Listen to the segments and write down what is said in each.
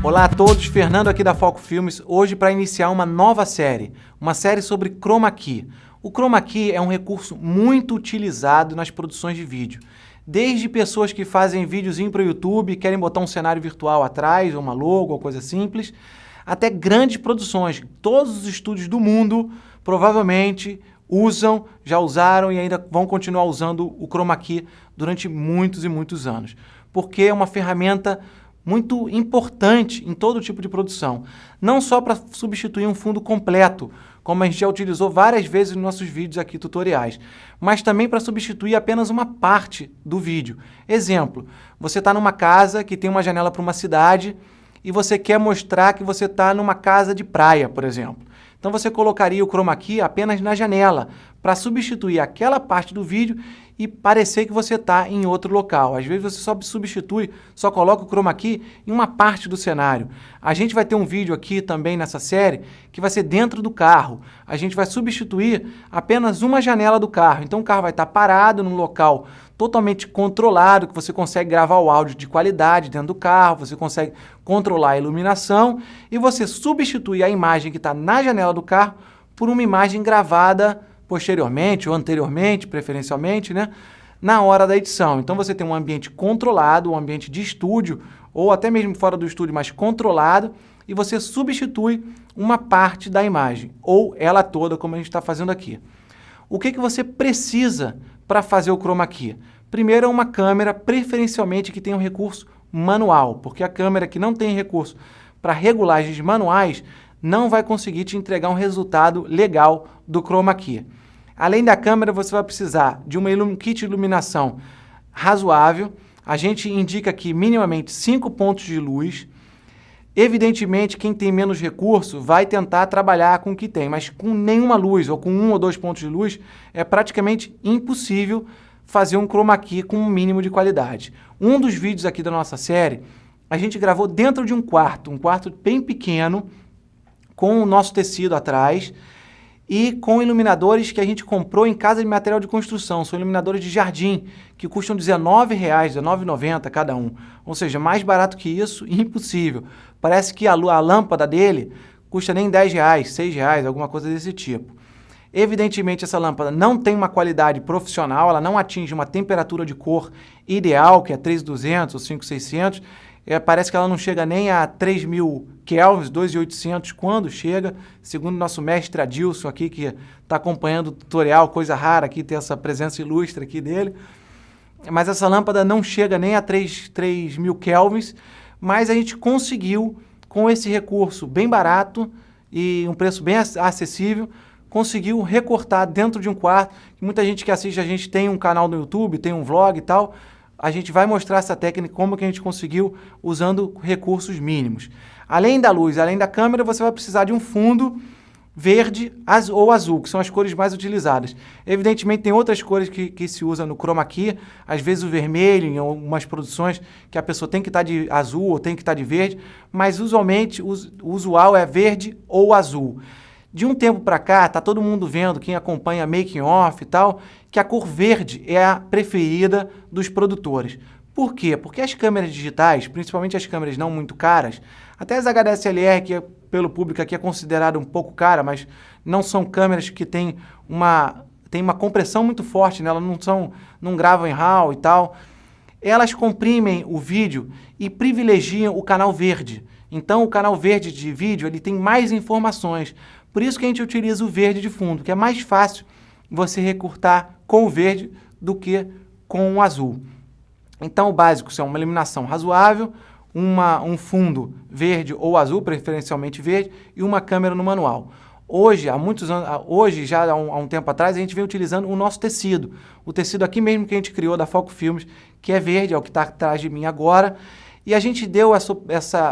Olá a todos, Fernando aqui da Foco Filmes, hoje para iniciar uma nova série, uma série sobre Chroma Key. O Chroma Key é um recurso muito utilizado nas produções de vídeo. Desde pessoas que fazem videozinho para o YouTube e querem botar um cenário virtual atrás, ou uma logo, ou coisa simples, até grandes produções. Todos os estúdios do mundo provavelmente usam, já usaram e ainda vão continuar usando o Chroma Key durante muitos e muitos anos. Porque é uma ferramenta muito importante em todo tipo de produção. Não só para substituir um fundo completo, como a gente já utilizou várias vezes nos nossos vídeos aqui tutoriais, mas também para substituir apenas uma parte do vídeo. Exemplo, você está numa casa que tem uma janela para uma cidade e você quer mostrar que você está numa casa de praia, por exemplo. Então você colocaria o Chroma Key apenas na janela, para substituir aquela parte do vídeo e parecer que você está em outro local. Às vezes você só substitui, só coloca o Chroma Key em uma parte do cenário. A gente vai ter um vídeo aqui também nessa série que vai ser dentro do carro. A gente vai substituir apenas uma janela do carro. Então o carro vai estar parado num local totalmente controlado, que você consegue gravar o áudio de qualidade dentro do carro, você consegue controlar a iluminação e você substitui a imagem que está na janela do carro por uma imagem gravada posteriormente ou anteriormente, preferencialmente, né, na hora da edição. Então você tem um ambiente controlado, um ambiente de estúdio, ou até mesmo fora do estúdio, mas controlado, e você substitui uma parte da imagem, ou ela toda, como a gente está fazendo aqui. O que você precisa para fazer o Chroma Key? Primeiro é uma câmera, preferencialmente que tenha um recurso manual, porque a câmera que não tem recurso para regulagens manuais não vai conseguir te entregar um resultado legal do Chroma Key. Além da câmera, você vai precisar de um kit de iluminação razoável. A gente indica aqui minimamente 5 pontos de luz. Evidentemente, quem tem menos recurso vai tentar trabalhar com o que tem, mas com nenhuma luz ou com 1 ou 2 pontos de luz é praticamente impossível fazer um Chroma Key com um mínimo de qualidade. Um dos vídeos aqui da nossa série, a gente gravou dentro de um quarto bem pequeno, com o nosso tecido atrás e com iluminadores que a gente comprou em casa de material de construção. São iluminadores de jardim, que custam R$19, R$19,90 cada um. Ou seja, mais barato que isso, impossível. Parece que a lâmpada dele custa nem R$10, R$6, alguma coisa desse tipo. Evidentemente, essa lâmpada não tem uma qualidade profissional, ela não atinge uma temperatura de cor ideal, que é 3.200 ou 5.600. Parece que ela não chega nem a 3.000 kelvins, 2.800 quando chega, segundo nosso mestre Adilson aqui, que está acompanhando o tutorial, coisa rara aqui, ter essa presença ilustre aqui dele. Mas essa lâmpada não chega nem a 3.000 kelvins, mas a gente conseguiu, com esse recurso bem barato e um preço bem acessível, conseguiu recortar dentro de um quarto. Muita gente que assiste a gente tem um canal no YouTube, tem um vlog e tal. A gente vai mostrar essa técnica, como que a gente conseguiu usando recursos mínimos. Além da luz, além da câmera, você vai precisar de um fundo verde ou azul, que são as cores mais utilizadas. Evidentemente, tem outras cores que se usam no Chroma Key, às vezes o vermelho, em algumas produções que a pessoa tem que estar de azul ou tem que estar de verde, mas usualmente o usual é verde ou azul. De um tempo para cá, tá todo mundo vendo, quem acompanha making off e tal, que a cor verde é a preferida dos produtores. Por quê? Porque as câmeras digitais, principalmente as câmeras não muito caras, até as HDSLR, que pelo público aqui é considerada um pouco cara, mas não são câmeras que têm uma compressão muito forte, né? Elas não gravam em RAW e tal. Elas comprimem o vídeo e privilegiam o canal verde. Então, o canal verde de vídeo ele tem mais informações. Por isso que a gente utiliza o verde de fundo, que é mais fácil você recortar com o verde do que com o azul. Então, o básico são uma iluminação razoável, um fundo verde ou azul, preferencialmente verde, e uma câmera no manual. Hoje, já há um tempo atrás, a gente vem utilizando o nosso tecido. O tecido aqui mesmo que a gente criou da Foco Filmes, que é verde, é o que está atrás de mim agora. E a gente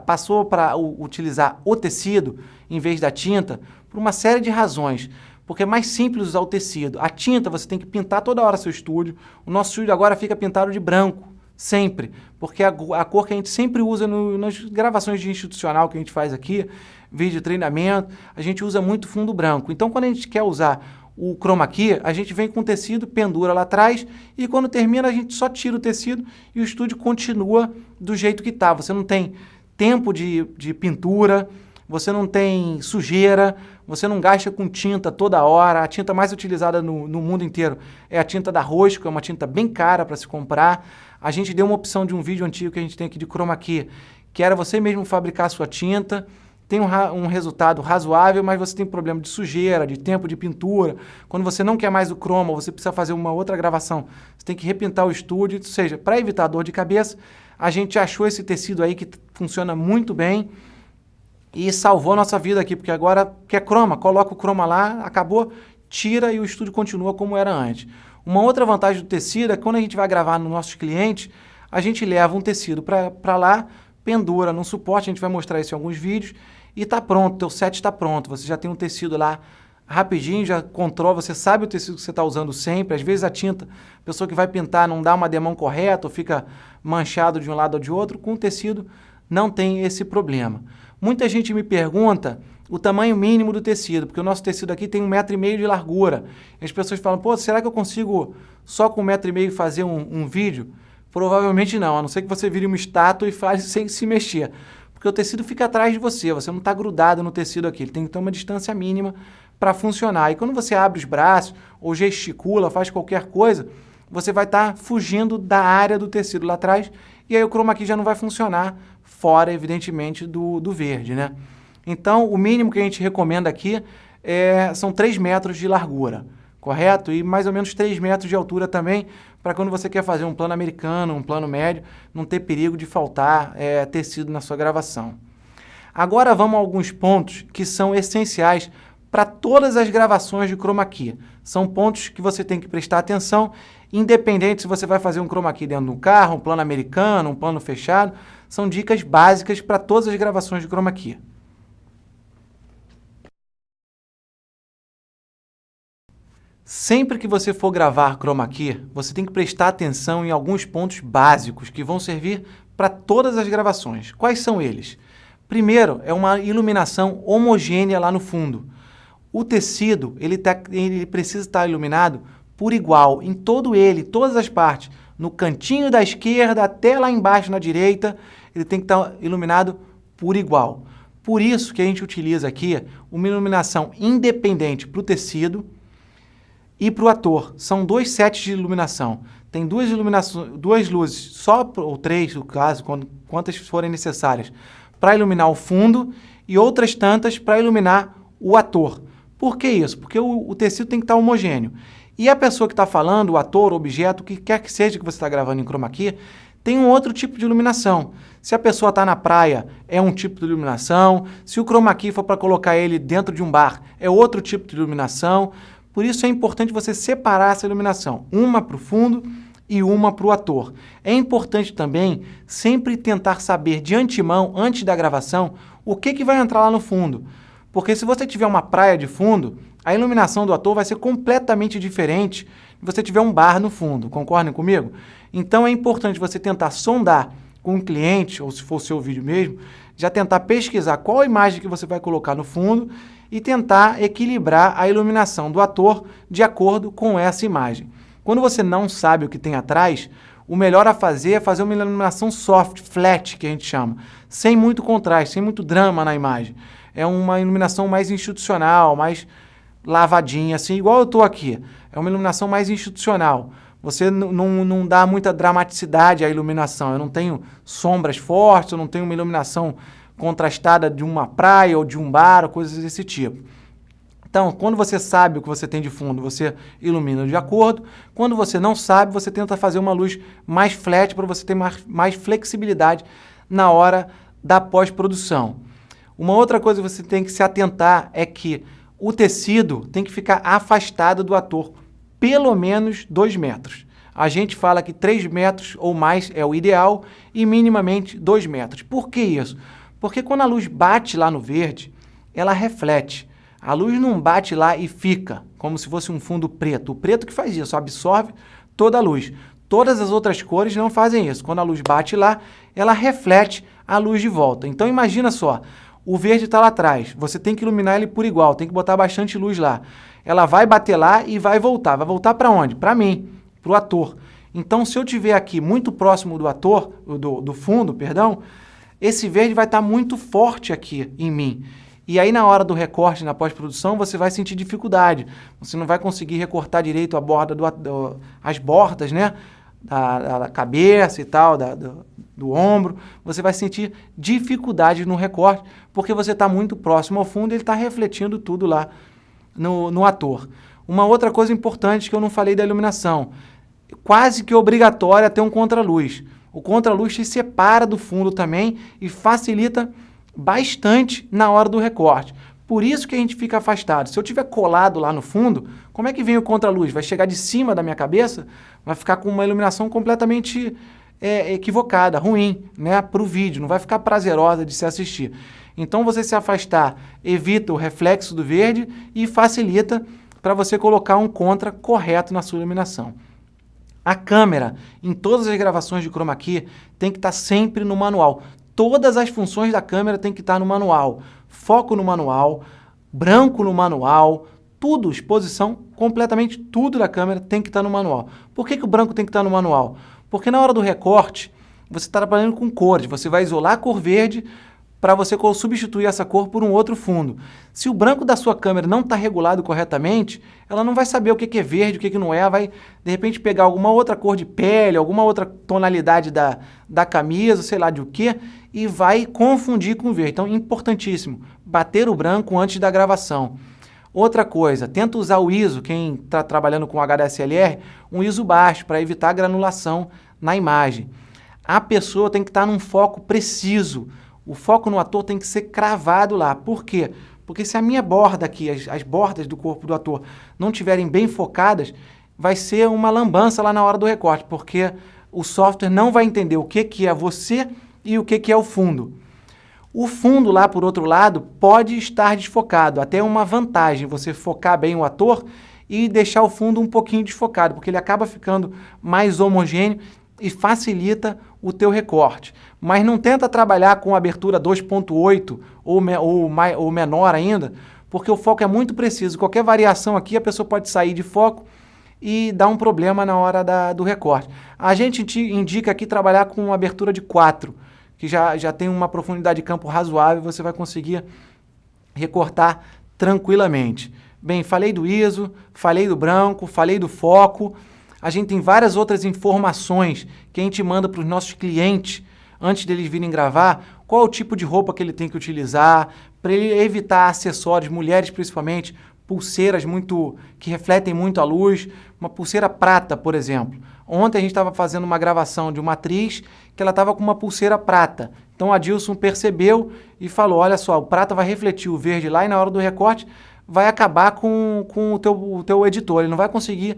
passou para utilizar o tecido, em vez da tinta, por uma série de razões. Porque é mais simples usar o tecido. A tinta você tem que pintar toda hora seu estúdio. O nosso estúdio agora fica pintado de branco, sempre. Porque é a cor que a gente sempre usa nas gravações de institucional que a gente faz aqui, vídeo treinamento, a gente usa muito fundo branco. Então, quando a gente quer usar o Chroma Key, a gente vem com o tecido, pendura lá atrás e quando termina a gente só tira o tecido e o estúdio continua do jeito que está. Você não tem tempo de pintura, você não tem sujeira, você não gasta com tinta toda hora. A tinta mais utilizada no mundo inteiro é a tinta da Rosco, é uma tinta bem cara para se comprar. A gente deu uma opção de um vídeo antigo que a gente tem aqui de chroma key, que era você mesmo fabricar a sua tinta. Tem um resultado razoável, mas você tem problema de sujeira, de tempo de pintura. Quando você não quer mais o chroma, você precisa fazer uma outra gravação, você tem que repintar o estúdio. Ou seja, para evitar dor de cabeça, a gente achou esse tecido aí que funciona muito bem e salvou a nossa vida aqui, porque agora quer chroma, coloca o chroma lá, acabou, tira e o estúdio continua como era antes. Uma outra vantagem do tecido é que quando a gente vai gravar nos nossos clientes, a gente leva um tecido para lá, pendura num suporte, a gente vai mostrar isso em alguns vídeos, e está pronto, teu set está pronto, você já tem um tecido lá rapidinho, já controla, você sabe o tecido que você está usando sempre. Às vezes a tinta, a pessoa que vai pintar não dá uma demão correta, ou fica manchado de um lado ou de outro, com o tecido não tem esse problema. Muita gente me pergunta o tamanho mínimo do tecido, porque o nosso tecido aqui tem 1,5 m de largura. E as pessoas falam, pô, será que eu consigo só com 1,5 m fazer um vídeo? Provavelmente não, a não ser que você vire uma estátua e fale sem se mexer. Porque o tecido fica atrás de você não está grudado no tecido aqui, ele tem que ter uma distância mínima para funcionar. E quando você abre os braços ou gesticula, faz qualquer coisa, você vai estar fugindo da área do tecido lá atrás, e aí o chroma key já não vai funcionar, fora, evidentemente, do verde, né? Então, o mínimo que a gente recomenda aqui são 3 metros de largura, correto? E mais ou menos 3 metros de altura também, para quando você quer fazer um plano americano, um plano médio, não ter perigo de faltar tecido na sua gravação. Agora vamos a alguns pontos que são essenciais para todas as gravações de chroma key. São pontos que você tem que prestar atenção, independente se você vai fazer um chroma key dentro de um carro, um plano americano, um plano fechado. São dicas básicas para todas as gravações de chroma key. Sempre que você for gravar chroma key, você tem que prestar atenção em alguns pontos básicos que vão servir para todas as gravações. Quais são eles? Primeiro, é uma iluminação homogênea lá no fundo. O tecido, ele precisa estar iluminado por igual, em todo ele, todas as partes. No cantinho da esquerda até lá embaixo na direita, ele tem que estar iluminado por igual. Por isso que a gente utiliza aqui uma iluminação independente para o tecido e para o ator. São 2 sets de iluminação. Tem duas luzes, só ou 3, no caso, quantas forem necessárias, para iluminar o fundo e outras tantas para iluminar o ator. Por que isso? Porque o tecido tem que estar homogêneo. E a pessoa que está falando, o ator, o objeto, o que quer que seja que você está gravando em chroma key, tem um outro tipo de iluminação. Se a pessoa está na praia, é um tipo de iluminação. Se o chroma key for para colocar ele dentro de um bar, é outro tipo de iluminação. Por isso é importante você separar essa iluminação, uma para o fundo e uma para o ator. É importante também sempre tentar saber de antemão, antes da gravação, o que vai entrar lá no fundo. Porque se você tiver uma praia de fundo, a iluminação do ator vai ser completamente diferente se você tiver um bar no fundo. Concordem comigo? Então é importante você tentar sondar com o cliente, ou se for o seu vídeo mesmo, já tentar pesquisar qual a imagem que você vai colocar no fundo e tentar equilibrar a iluminação do ator de acordo com essa imagem. Quando você não sabe o que tem atrás, o melhor a fazer é fazer uma iluminação soft, flat, que a gente chama, sem muito contraste, sem muito drama na imagem. É uma iluminação mais institucional, mais lavadinha, assim, igual eu estou aqui. É uma iluminação mais institucional. Você não dá muita dramaticidade à iluminação. Eu não tenho sombras fortes, eu não tenho uma iluminação contrastada de uma praia ou de um bar, ou coisas desse tipo. Então, quando você sabe o que você tem de fundo, você ilumina de acordo. Quando você não sabe, você tenta fazer uma luz mais flat para você ter mais flexibilidade na hora da pós-produção. Uma outra coisa que você tem que se atentar é que o tecido tem que ficar afastado do ator, pelo menos 2 metros. A gente fala que 3 metros ou mais é o ideal e minimamente 2 metros. Por que isso? Porque quando a luz bate lá no verde, ela reflete. A luz não bate lá e fica, como se fosse um fundo preto. O preto que faz isso, absorve toda a luz. Todas as outras cores não fazem isso. Quando a luz bate lá, ela reflete a luz de volta. Então imagina só, o verde está lá atrás, você tem que iluminar ele por igual, tem que botar bastante luz lá. Ela vai bater lá e vai voltar. Vai voltar para onde? Para mim, para o ator. Então, se eu estiver aqui muito próximo do ator, do fundo, perdão, esse verde vai estar muito forte aqui em mim. E aí na hora do recorte, na pós-produção, você vai sentir dificuldade. Você não vai conseguir recortar direito a borda as bordas, né? Da cabeça e tal, do ombro. Você vai sentir dificuldade no recorte, porque você está muito próximo ao fundo e ele está refletindo tudo lá no ator. Uma outra coisa importante que eu não falei da iluminação, quase que obrigatória ter um contraluz. O contraluz te separa do fundo também e facilita bastante na hora do recorte. Por isso que a gente fica afastado. Se eu tiver colado lá no fundo, como é que vem o contraluz? Vai chegar de cima da minha cabeça? Vai ficar com uma iluminação completamente equivocada, ruim, né, para o vídeo. Não vai ficar prazerosa de se assistir. Então, você se afastar evita o reflexo do verde e facilita para você colocar um contra correto na sua iluminação. A câmera, em todas as gravações de chroma key, tem que estar sempre no manual. Todas as funções da câmera tem que estar no manual. Foco no manual, branco no manual, tudo, exposição, completamente tudo da câmera tem que estar no manual. Por que o branco tem que estar no manual? Porque na hora do recorte, você está trabalhando com cores, você vai isolar a cor verde para você substituir essa cor por um outro fundo. Se o branco da sua câmera não está regulado corretamente, ela não vai saber o que é verde, o que não é, vai de repente pegar alguma outra cor de pele, alguma outra tonalidade da camisa, sei lá de o que, e vai confundir com o verde. Então, importantíssimo, bater o branco antes da gravação. Outra coisa, tenta usar o ISO, quem está trabalhando com HDSLR, um ISO baixo para evitar granulação na imagem. A pessoa tem que estar num foco preciso. O foco no ator tem que ser cravado lá. Por quê? Porque se a minha borda aqui, as bordas do corpo do ator não estiverem bem focadas, vai ser uma lambança lá na hora do recorte, porque o software não vai entender o que é você e o que é o fundo. O fundo lá, por outro lado, pode estar desfocado. Até uma vantagem você focar bem o ator e deixar o fundo um pouquinho desfocado, porque ele acaba ficando mais homogêneo e facilita o teu recorte. Mas não tenta trabalhar com abertura 2.8 ou menor ainda, porque o foco é muito preciso. Qualquer variação aqui, a pessoa pode sair de foco e dar um problema na hora do recorte. A gente indica aqui trabalhar com uma abertura de 4, que já tem uma profundidade de campo razoável, você vai conseguir recortar tranquilamente. Bem, falei do ISO, falei do branco, falei do foco. A gente tem várias outras informações que a gente manda para os nossos clientes antes deles virem gravar, qual é o tipo de roupa que ele tem que utilizar, para ele evitar acessórios, mulheres principalmente, pulseiras que refletem muito a luz, uma pulseira prata, por exemplo. Ontem a gente estava fazendo uma gravação de uma atriz que ela estava com uma pulseira prata. Então a Dilson percebeu e falou, olha só, o prata vai refletir o verde lá e na hora do recorte vai acabar com o teu editor, ele não vai conseguir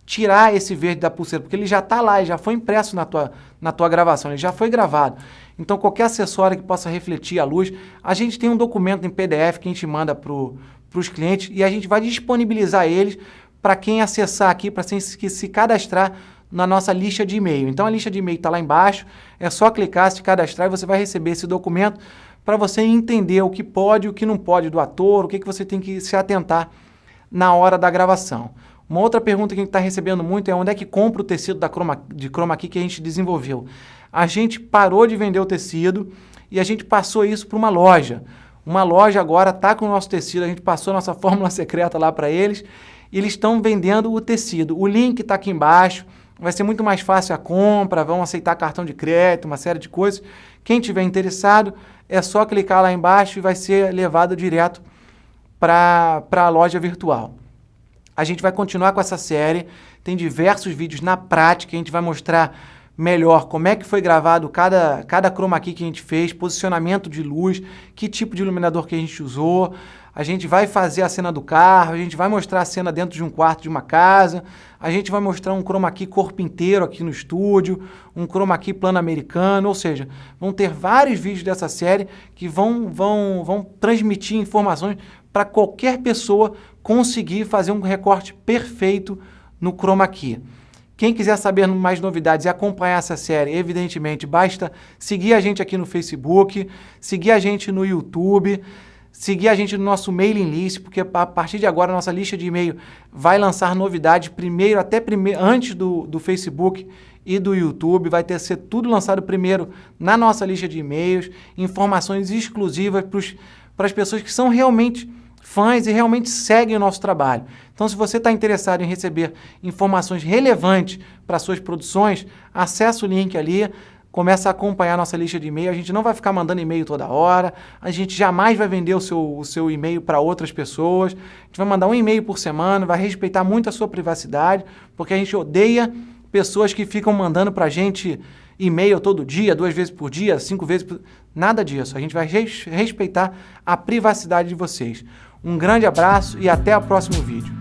tirar esse verde da pulseira, porque ele já está lá, ele já foi impresso na tua gravação, ele já foi gravado. Então, qualquer acessório que possa refletir a luz, a gente tem um documento em PDF que a gente manda para os clientes e a gente vai disponibilizar eles para quem acessar aqui, para se cadastrar na nossa lista de e-mail. Então, a lista de e-mail está lá embaixo, é só clicar, se cadastrar e você vai receber esse documento para você entender o que pode e o que não pode do ator, o que você tem que se atentar na hora da gravação. Uma outra pergunta que a gente está recebendo muito é onde é que compra o tecido de chroma key que a gente desenvolveu. A gente parou de vender o tecido e a gente passou isso para uma loja. Uma loja agora está com o nosso tecido, a gente passou a nossa fórmula secreta lá para eles e eles estão vendendo o tecido. O link está aqui embaixo, vai ser muito mais fácil a compra, vão aceitar cartão de crédito, uma série de coisas. Quem tiver interessado é só clicar lá embaixo e vai ser levado direto para a loja virtual. A gente vai continuar com essa série, tem diversos vídeos na prática, a gente vai mostrar melhor como é que foi gravado cada chroma key que a gente fez, posicionamento de luz, que tipo de iluminador que a gente usou, a gente vai fazer a cena do carro, a gente vai mostrar a cena dentro de um quarto de uma casa, a gente vai mostrar um chroma key corpo inteiro aqui no estúdio, um chroma key plano americano, ou seja, vão ter vários vídeos dessa série que vão transmitir informações para qualquer pessoa conseguir fazer um recorte perfeito no chroma key. Quem quiser saber mais novidades e acompanhar essa série, evidentemente, basta seguir a gente aqui no Facebook, seguir a gente no YouTube, seguir a gente no nosso mailing list, porque a partir de agora a nossa lista de e-mail vai lançar novidades antes do Facebook e do YouTube. Vai ser tudo lançado primeiro na nossa lista de e-mails, informações exclusivas para as pessoas que são realmente fãs e realmente seguem o nosso trabalho. Então, se você está interessado em receber informações relevantes para suas produções, acesse o link ali, começa a acompanhar a nossa lista de e-mail. A gente não vai ficar mandando e-mail toda hora, a gente jamais vai vender o seu e-mail para outras pessoas, a gente vai mandar um e-mail por semana, vai respeitar muito a sua privacidade, porque a gente odeia pessoas que ficam mandando para a gente e-mail todo dia, 2 vezes por dia, 5 vezes por... Nada disso, a gente vai respeitar a privacidade de vocês. Um grande abraço e até o próximo vídeo.